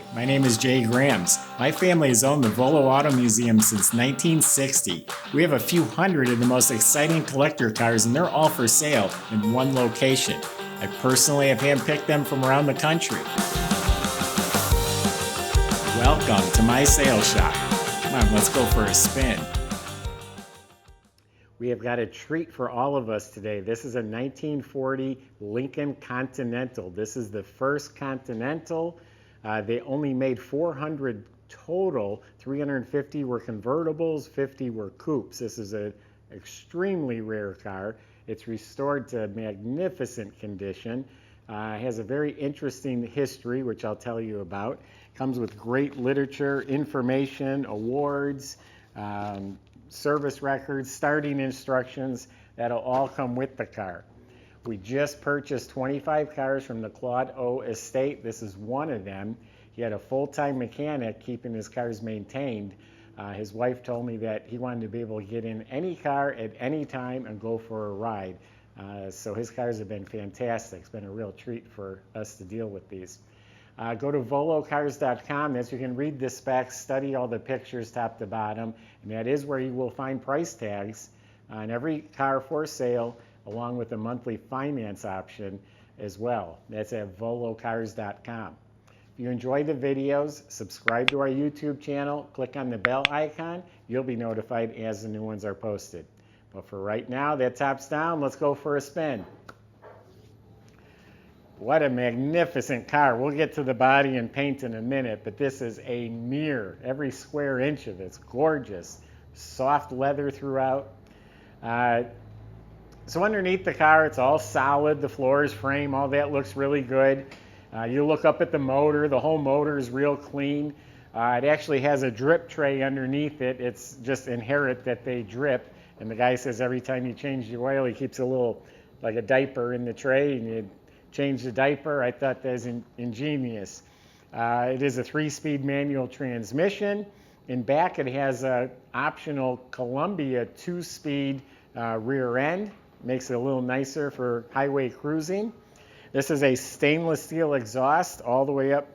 Hi, my name is Jay Grams. My family has owned the Volo Auto Museum since 1960. We have a few hundred of the most exciting collector cars, and they're all for sale in one location. I personally have handpicked them from around the country. Welcome to my sales shop. Come on, let's go for a spin. We have got a treat for all of us today. This is a 1940 Lincoln Continental. This is the first Continental. They only made 400 total. 350 were convertibles, 50 were coupes. This is an extremely rare car. It's restored to magnificent condition. Has a very interesting history, which I'll tell you about. Comes with great literature, information, awards, service records, starting instructions. That'll all come with the car. We just purchased 25 cars from the Claude O estate. This is one of them. He had a full-time mechanic keeping his cars maintained. His wife told me that he wanted to be able to get in any car at any time and go for a ride. So his cars have been fantastic. It's been a real treat for us to deal with these. Go to volocars.com. That's where you can read the specs, study all the pictures top to bottom, and that is where you will find price tags on every car for sale, along with a monthly finance option as well. That's at volocars.com. If you enjoy the videos, subscribe to our YouTube channel, click on the bell icon. You'll be notified as the new ones are posted. But for right now, that top's down. Let's go for a spin. What a magnificent car. We'll get to the body and paint in a minute, but this is a mirror. Every square inch of it's gorgeous. Soft leather throughout. So underneath the car, it's all solid. The floors, frame, all that looks really good. You look up at the motor. The whole motor is real clean. It actually has a drip tray underneath it. It's just inherent that they drip. And the guy says every time you change the oil, he keeps a little, like a diaper in the tray, and you change the diaper. I thought that was ingenious. It is a 3-speed manual transmission. In back, it has an optional Columbia 2-speed rear end. Makes it a little nicer for highway cruising. This is a stainless steel exhaust all the way up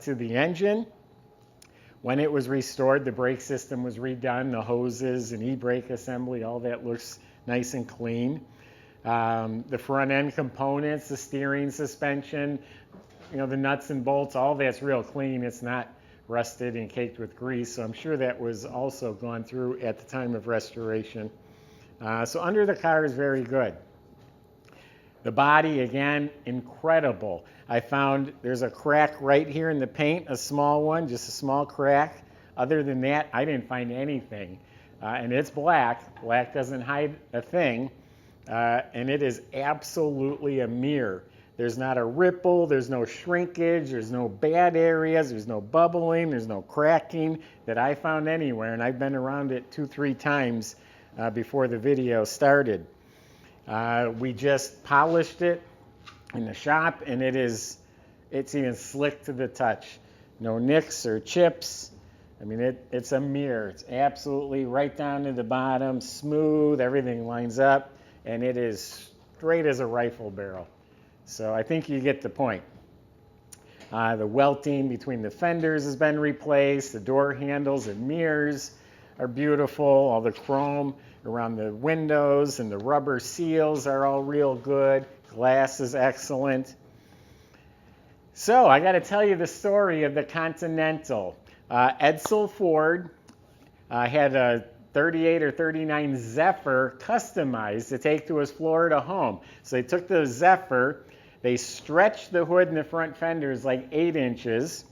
to the engine. When it was restored, the brake system was redone, the hoses and e-brake assembly, all that looks nice and clean. The front end components, the steering, suspension, the nuts and bolts, all that's real clean. It's not rusted and caked with grease, so I'm sure that was also gone through at the time of restoration. So under the car is very good. The body, again, incredible. I found there's a crack right here in the paint, a small one, just a small crack. Other than that, I didn't find anything. And it's black. Black doesn't hide a thing. And it is absolutely a mirror. There's not a ripple, there's no shrinkage, there's no bad areas, there's no bubbling, there's no cracking that I found anywhere, and I've been around it 2-3 times before the video started. We just polished it in the shop, and it's even slick to the touch. No nicks or chips. I mean, it's a mirror. It's absolutely right down to the bottom, smooth, everything lines up. And it is straight as a rifle barrel. So I think you get the point. The welting between the fenders has been replaced. The door handles and mirrors are beautiful. All the chrome around the windows and the rubber seals are all real good. Glass is excellent. So I got to tell you the story of the Continental. Edsel Ford had a 38 or 39 Zephyr customized to take to his Florida home. So they took the Zephyr, they stretched the hood and the front fenders like 8 inches.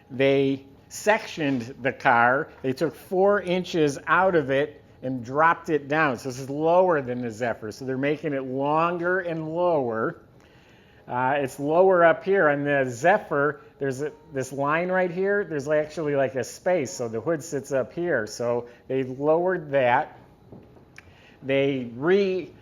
They sectioned the car. They took 4 inches out of it and dropped it down. So this is lower than the Zephyr. So they're making it longer and lower. It's lower up here. On the Zephyr, there's this line right here. There's actually like a space, so the hood sits up here. So they lowered that. They reconfigured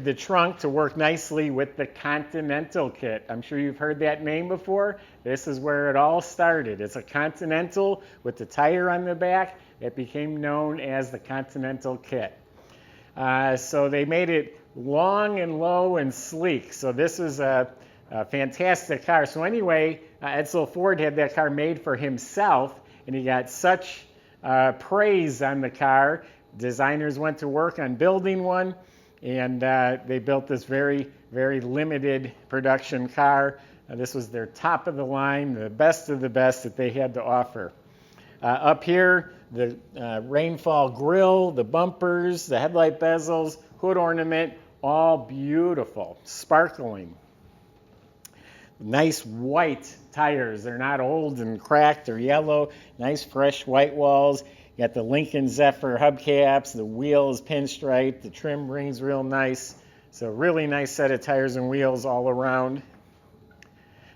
the trunk to work nicely with the Continental kit. I'm sure you've heard that name before. This is where it all started. It's a Continental with the tire on the back. It became known as the Continental kit. So they made it long and low and sleek. So this is a Fantastic car. So anyway, Edsel Ford had that car made for himself, and he got such praise on the car. Designers went to work on building one, and they built this very, very limited production car. This was their top of the line, the best of the best that they had to offer. Up here, the rainfall grille, the bumpers, the headlight bezels, hood ornament, all beautiful, sparkling. Nice white tires. They're not old and cracked or yellow. Nice fresh white walls. You got the Lincoln Zephyr hubcaps. The wheel is pinstriped. The trim rings real nice. So really nice set of tires and wheels all around.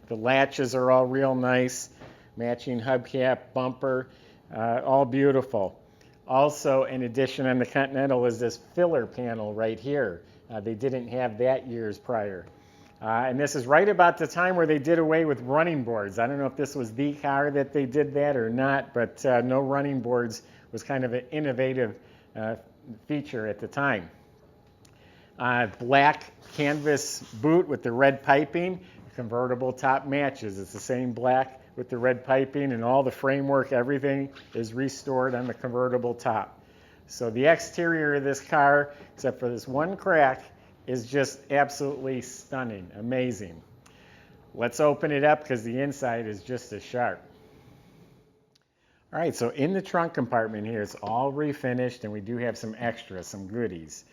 The latches are all real nice. Matching hubcap, bumper, all beautiful. Also, in addition on the Continental is this filler panel right here. They didn't have that years prior. And this is right about the time where they did away with running boards. I don't know if this was the car that they did that or not, but no running boards was kind of an innovative feature at the time. Black canvas boot with the red piping. Convertible top matches. It's the same black with the red piping, and all the framework, everything is restored on the convertible top. So the exterior of this car, except for this one crack, is just absolutely stunning, amazing. Let's open it up because the inside is just as sharp. All right, so in the trunk compartment here, it's all refinished, and we do have some extras, some goodies.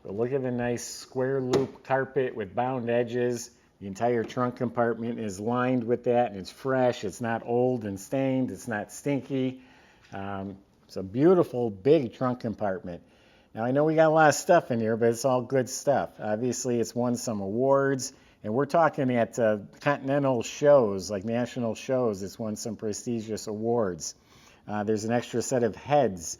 But look at the nice square loop carpet with bound edges. The entire trunk compartment is lined with that, and it's fresh. It's not old and stained. It's not stinky. It's a beautiful, big trunk compartment. Now, I know we got a lot of stuff in here, but it's all good stuff. Obviously, it's won some awards, and we're talking at Continental shows, like national shows. It's won some prestigious awards. There's an extra set of heads.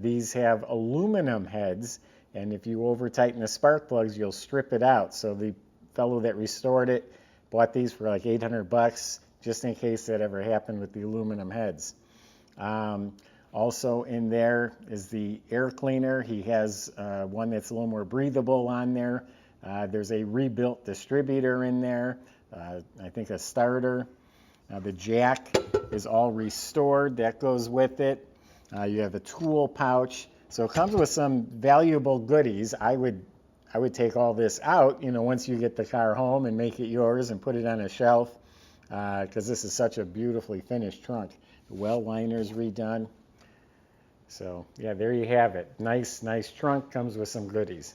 These have aluminum heads, and if you over-tighten the spark plugs, you'll strip it out. So the fellow that restored it bought these for like $800, just in case that ever happened with the aluminum heads. Also in there is the air cleaner. He has one that's a little more breathable on there. There's a rebuilt distributor in there, I think a starter. The jack is all restored. That goes with it. You have a tool pouch. So it comes with some valuable goodies. I would take all this out, once you get the car home and make it yours and put it on a shelf, because this is such a beautifully finished trunk. The well liner's redone. So, yeah, there you have it. Nice trunk, comes with some goodies.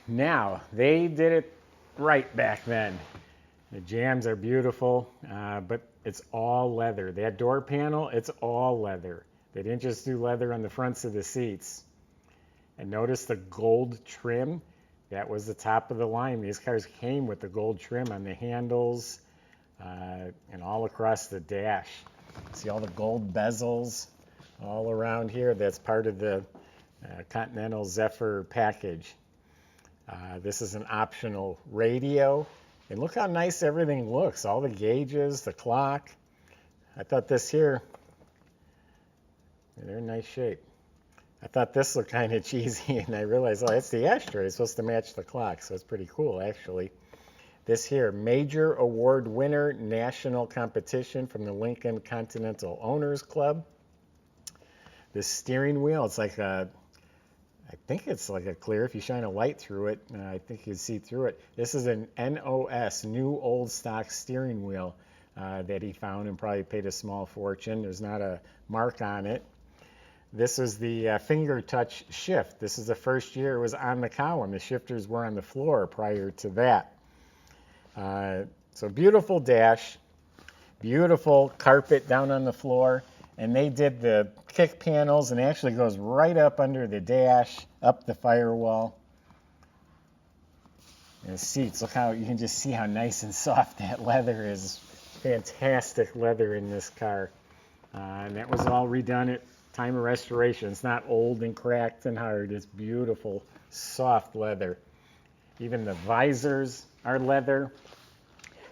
Now, they did it right back then. The jambs are beautiful, but it's all leather. That door panel, it's all leather. They didn't just do leather on the fronts of the seats. And notice the gold trim. That was the top of the line. These cars came with the gold trim on the handles and all across the dash. See all the gold bezels all around here? That's part of the Continental Zephyr package. This is an optional radio. And look how nice everything looks. All the gauges, the clock. I thought this here, they're in nice shape. I thought this looked kind of cheesy, and I realized, oh, it's the ashtray. It's supposed to match the clock, so it's pretty cool, actually. This here, major award winner national competition from the Lincoln Continental Owners Club. This steering wheel, it's like I think it's like a clear. If you shine a light through it, I think you can see through it. This is an NOS, new old stock steering wheel that he found and probably paid a small fortune. There's not a mark on it. This is the finger touch shift. This is the first year it was on the column. The shifters were on the floor prior to that. So beautiful dash, beautiful carpet down on the floor, and they did the kick panels, and it actually goes right up under the dash, up the firewall. And the seats, look how you can just see how nice and soft that leather is. Fantastic leather in this car. And that was all redone at time of restoration. It's not old and cracked and hard. It's beautiful, soft leather. Even the visors are leather.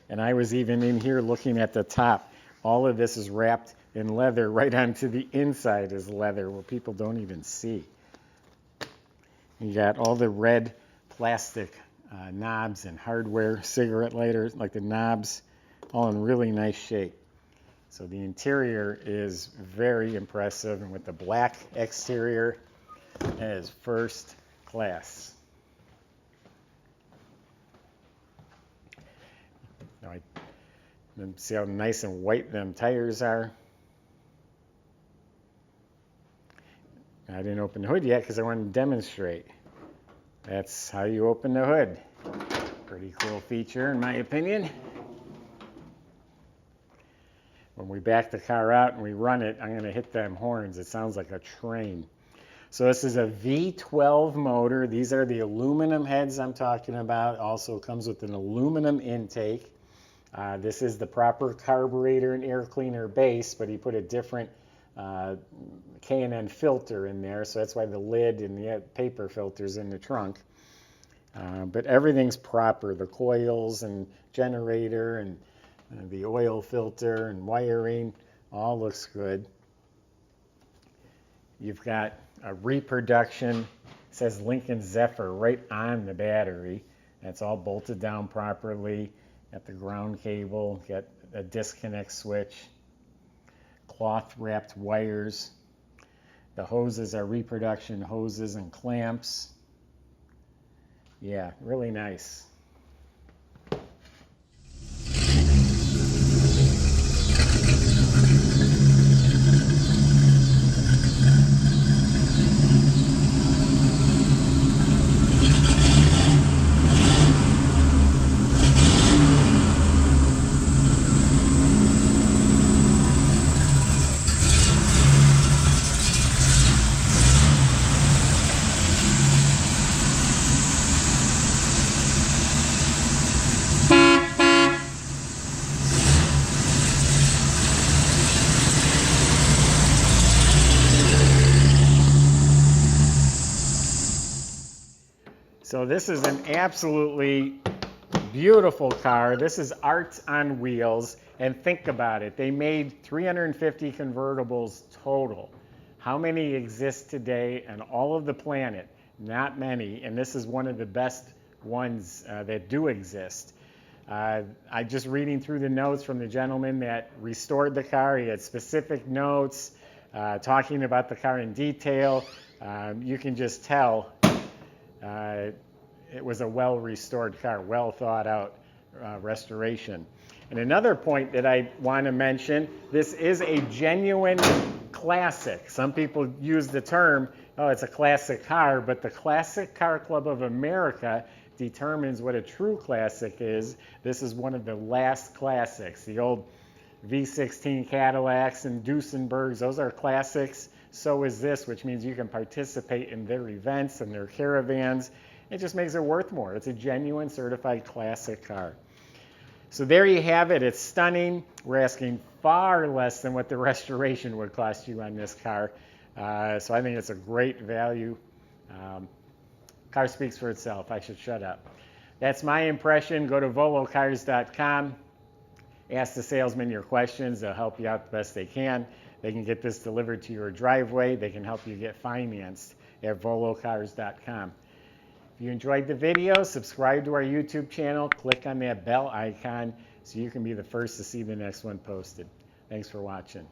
And I was even in here looking at the top. All of this is wrapped in leather right onto the inside is leather where people don't even see. You got all the red plastic knobs and hardware cigarette lighters, like the knobs, all in really nice shape. So the interior is very impressive, and with the black exterior, it is first class. Now see how nice and white them tires are. I didn't open the hood yet because I wanted to demonstrate. That's how you open the hood. Pretty cool feature in my opinion. When we back the car out and we run it, I'm going to hit them horns. It sounds like a train. So this is a V12 motor. These are the aluminum heads I'm talking about. Also comes with an aluminum intake. This is the proper carburetor and air cleaner base, but he put a different K&N filter in there, so that's why the lid and the paper filter's in the trunk. But everything's proper. The coils and generator and the oil filter and wiring all looks good. You've got a reproduction, it says Lincoln Zephyr right on the battery. That's all bolted down properly. Got the ground cable, got a disconnect switch, cloth wrapped wires. The hoses are reproduction hoses and clamps. Yeah, really nice. So this is an absolutely beautiful car. This is art on wheels. And think about it. They made 350 convertibles total. How many exist today on all of the planet? Not many. And this is one of the best ones that do exist. I just reading through the notes from the gentleman that restored the car. He had specific notes talking about the car in detail. You can just tell it was a well-restored car, well-thought-out restoration. And another point that I want to mention, this is a genuine classic. Some people use the term, oh, it's a classic car, but the Classic Car Club of America determines what a true classic is. This is one of the last classics. The old V16 Cadillacs and Duesenbergs, those are classics. So is this, which means you can participate in their events and their caravans. It just makes it worth more. It's a genuine certified classic car. So there you have it. It's stunning. We're asking far less than what the restoration would cost you on this car. So I think it's a great value. Car speaks for itself. I should shut up. That's my impression. Go to volocars.com. Ask the salesman your questions. They'll help you out the best they can. They can get this delivered to your driveway. They can help you get financed at volocars.com. If you enjoyed the video, subscribe to our YouTube channel. Click on that bell icon so you can be the first to see the next one posted. Thanks for watching.